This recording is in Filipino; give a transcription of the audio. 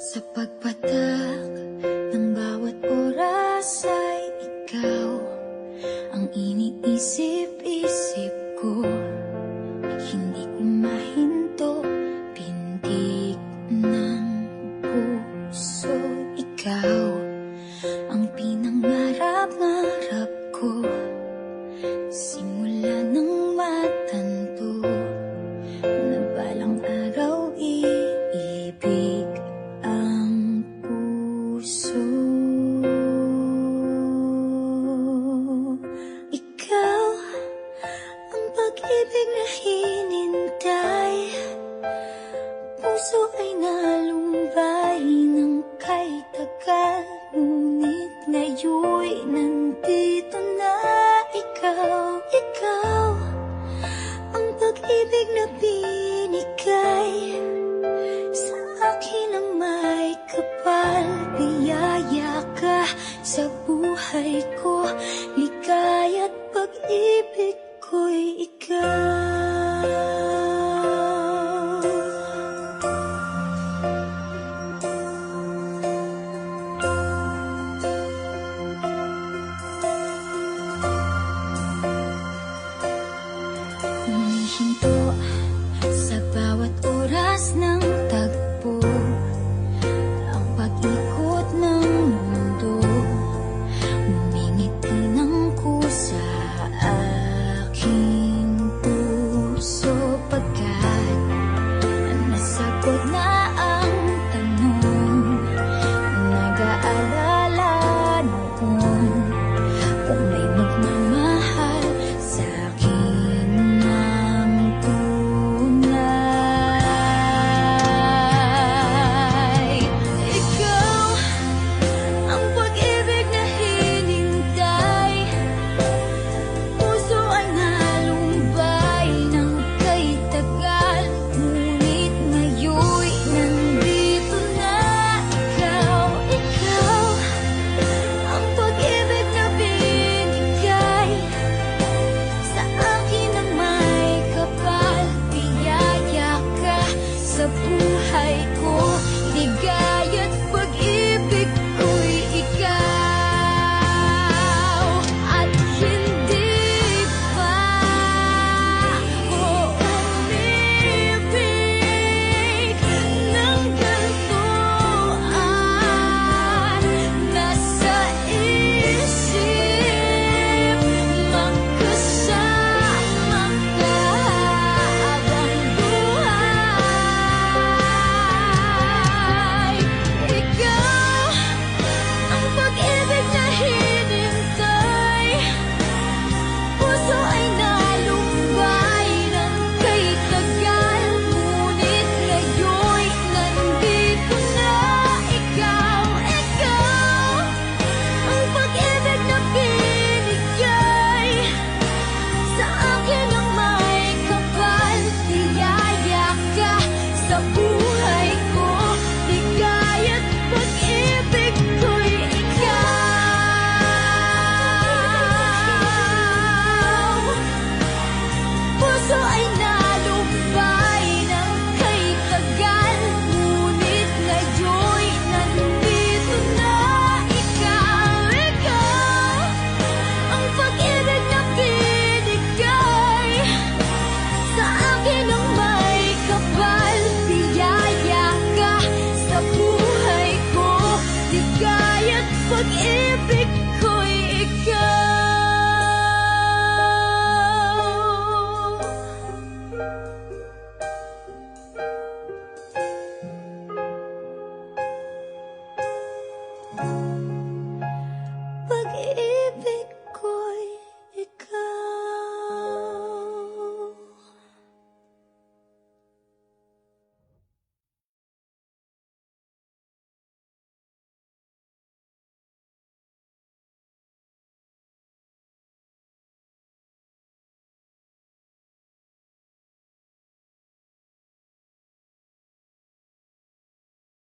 Sa pagpatak ng bawat oras ay ikaw ang iniisip-isip ko. Hindi ko mahinto, pintig ng puso. Ikaw ang pinangarap-ngarap ko, simula ng matanto na balang araw iibig ang puso. Ikaw ang pag-ibig na hinintay, puso ay nalumbay ng kay tagal, ngunit ngayon'y nandito na ikaw. Ikaw ang pag-ibig na binigay sa akin ang may kapal. Biyaya ka sa buhay ko, ligaya't pag-ibig ko'y ikaw. Humihinto sa bawat oras ng tagpo, ang pag-ikot ng mundo, ngumingiti ng kusa aking puso. Pagkat nasagot na ang tanong, nag-aalala noon kung may magmamahal sa akin ng tunay. Ikaw ang pag-ibig na hinintay, puso ay nalumbay ng kay tagal, ngunit ngayon'y nandito na ikaw. Ikaw ang pag-ibig na binigay sa akin ang may kapal. Biyaya ka sa buhay ko, ligaya't pag-ibig ko'y ikaw. At hindi pa ako umibig ng gantuan. Nasa isip magkasama ka habang buhay. Ikaw ang pag-ibig na hinintay, puso ay nalumbay ng kay tagal, ngunit ngayon'y nandito na ikaw. Ikaw ang pag-ibig na binigay sa akin ang may kapal. Biyaya ka sa buhay ko, ligaya't pag-ibig ko'y ikaw. Puso ay nalumbay ng kay tagal, ngunit ngayon'y nandito na ikaw. Ikaw ang pag-ibig na binigay sa akin ang may kapal. Biyaya ka sa buhay ko, ligaya't pag-ibig